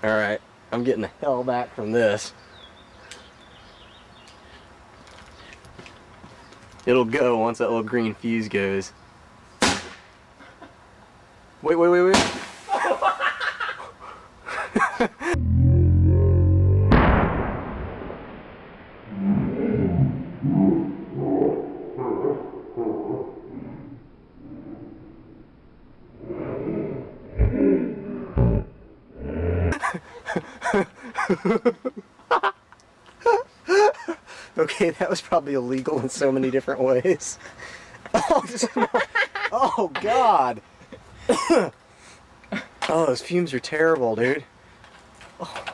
Alright, I'm getting the hell back from this. It'll go once that little green fuse goes. Wait, wait, wait, wait. Okay, that was probably illegal in so many different ways. Oh, God. Oh, those fumes are terrible, dude. Oh.